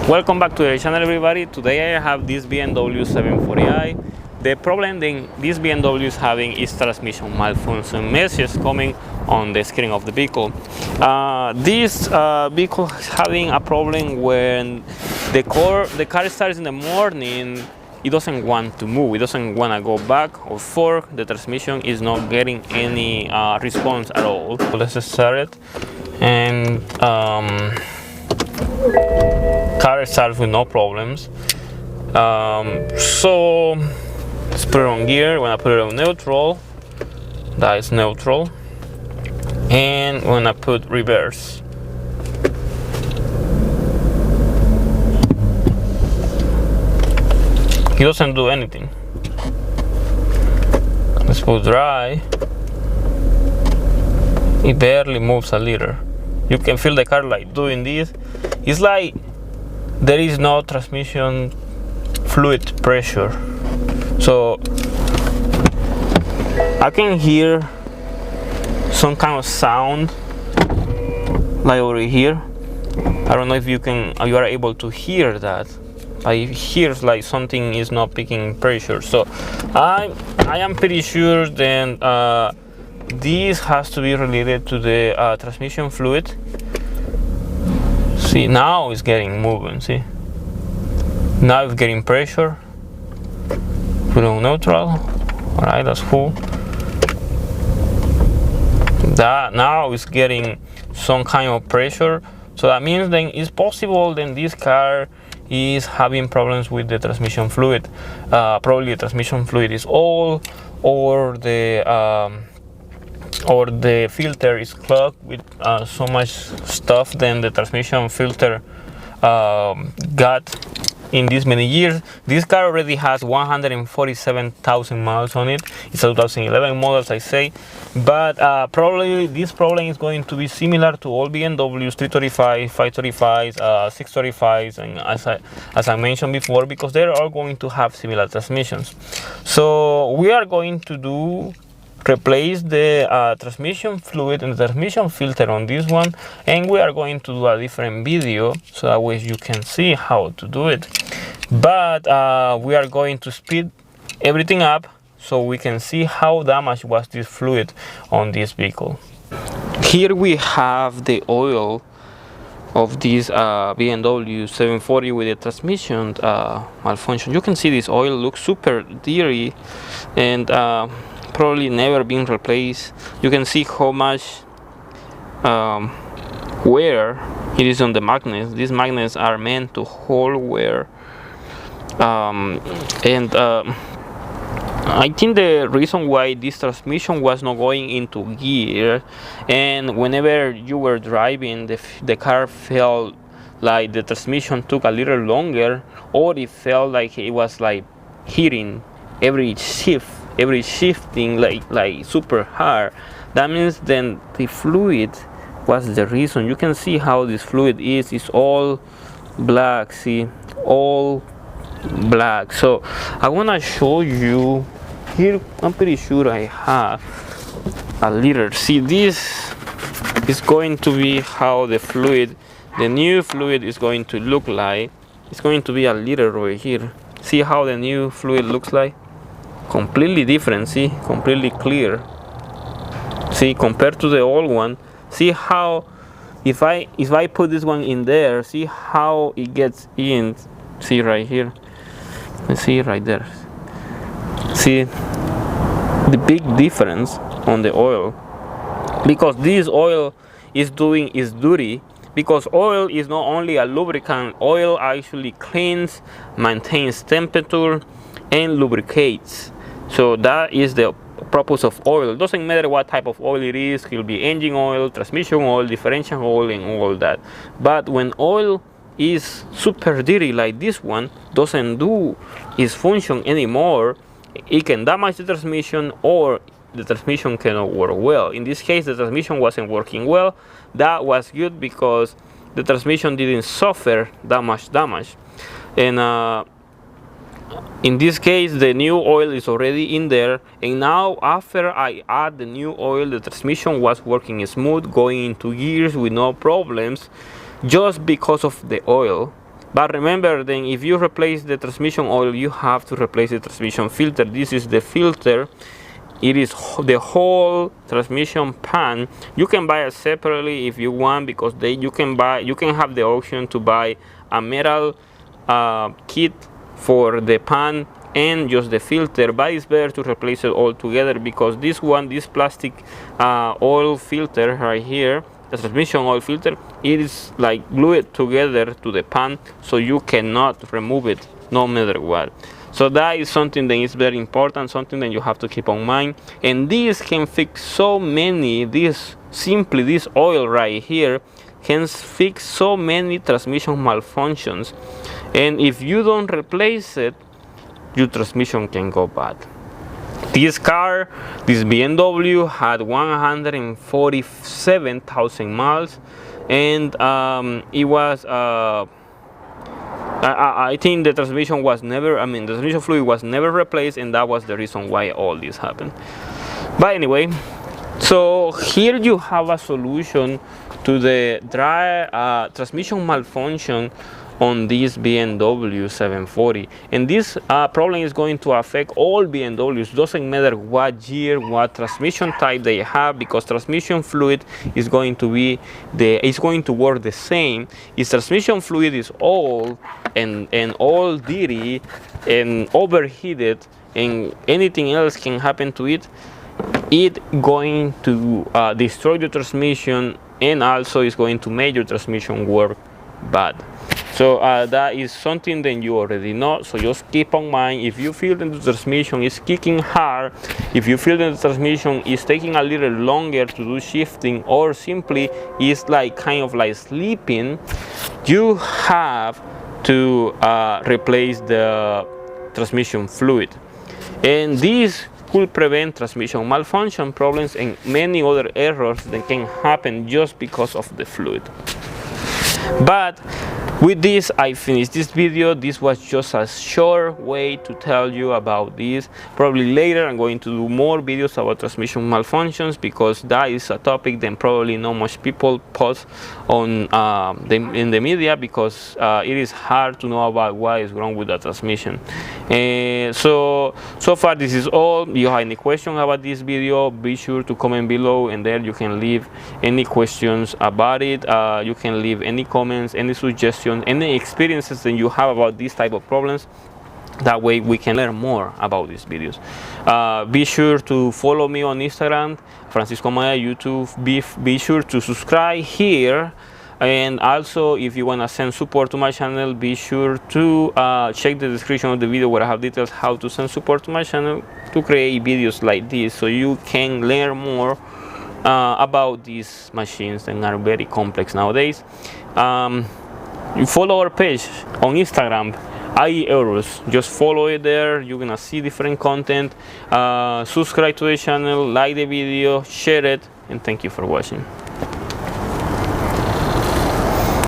Welcome back to the channel, everybody. Today I have this BMW 740i. The problem that this BMW is having is transmission malfunction messages coming on the screen of the vehicle. This vehicle is having a problem when the car starts in the morning. It doesn't want to move, it doesn't want to go back or forth. The transmission is not getting any response at all. So let's start it, and car starts with no problems. So let's put it on gear. When I put it on neutral, that is neutral, and when I put reverse, he doesn't do anything. Let's put dry. It barely moves a liter. You can feel the car like doing this. It's like there is no transmission fluid pressure. So I can hear some kind of sound like over here. I don't know if you are able to hear that. I hear like something is not picking pressure. So I am pretty sure then this has to be related to the transmission fluid. See, now it's getting moving. See, now it's getting pressure. Put on neutral. All right, that's full. That now it's getting some kind of pressure. So that means then it's possible then this car is having problems with the transmission fluid. Probably the transmission fluid is old, or the filter is clogged with so much stuff then the transmission filter got in these many years. This car already has 147,000 miles on it. It's a 2011 model, as I say, but probably this problem is going to be similar to all BMWs 335, 535, 635s, and as I mentioned before, because they're all going to have similar transmissions. So we are going to replace the transmission fluid and the transmission filter on this one, and we are going to do a different video so that way you can see how to do it. But we are going to speed everything up so we can see how damaged was this fluid on this vehicle. Here we have the oil of this BMW 740 with the transmission malfunction. You can see this oil looks super dirty and probably never been replaced. You can see how much wear it is on the magnets. These magnets are meant to hold wear, I think the reason why this transmission was not going into gear, and whenever you were driving, the car felt like the transmission took a little longer, or it felt like it was like hitting every shifting like super hard. That means then the fluid was the reason. You can see how this fluid is. It's all black. See, all black. So I want to show you here. I'm pretty sure I have a liter. See, this is going to be how the new fluid is going to look like. It's going to be a liter over here. See how the new fluid looks like? Completely different. See, completely clear. See, compared to the old one. See how if I put this one in there, see how it gets in. See right here. Let's see right there. See the big difference on the oil, because this oil is doing its duty. Because oil is not only a lubricant, oil actually cleans, maintains temperature, and lubricates. So that is the purpose of oil. It doesn't matter what type of oil it is. It will be engine oil, transmission oil, differential oil, and all that. But when oil is super dirty like this one, doesn't do its function anymore, it can damage the transmission, or the transmission cannot work well. In this case, the transmission wasn't working well. That was good because the transmission didn't suffer that much damage. And in this case, the new oil is already in there, and now after I add the new oil, the transmission was working smooth, going into gears with no problems, just because of the oil. But remember, then if you replace the transmission oil, you have to replace the transmission filter. This is the filter. It is the whole transmission pan. You can buy it separately if you want, because you can have the option to buy a metal kit for the pan and just the filter, but it's better to replace it all together, because this plastic oil filter right here, the transmission oil filter, it is like glued together to the pan, so you cannot remove it no matter what. So that is something that is very important, something that you have to keep on mind. And this can fix so many, this oil right here can fix so many transmission malfunctions. And if you don't replace it, your transmission can go bad. This BMW had 147,000 miles, and it was I think the transmission fluid was never replaced, and that was the reason why all this happened. But anyway, so here you have a solution to the transmission malfunction on this BMW 740, and this problem is going to affect all BMWs. Doesn't matter what year, what transmission type they have, because transmission fluid is going to work the same. If transmission fluid is old and old dirty and overheated, and anything else can happen to it, it's going to destroy the transmission, and also is going to make your transmission work bad. So that is something that you already know. So just keep on mind, if you feel that the transmission is kicking hard, if you feel that the transmission is taking a little longer to do shifting, or simply is like kind of like sleeping, you have to replace the transmission fluid. And this could prevent transmission malfunction problems and many other errors that can happen just because of the fluid. But with this, I finished this video. This was just a short way to tell you about this. Probably later I'm going to do more videos about transmission malfunctions, because that is a topic that probably not much people post on in the media, because it is hard to know about what is wrong with the transmission. So far this is all. If you have any questions about this video, be sure to comment below, and there you can leave any questions about it. You can leave any comments, any suggestions, any experiences that you have about these type of problems. That way we can learn more about these videos. Be sure to follow me on Instagram, Francisco Maya, YouTube. Be sure to subscribe here, and also if you want to send support to my channel, be sure to check the description of the video, where I have details how to send support to my channel to create videos like this, so you can learn more about these machines that are very complex nowadays. You follow our page on Instagram, IE-Euros. Just follow it there. You're gonna see different content. Subscribe to the channel, like the video, share it, and thank you for watching.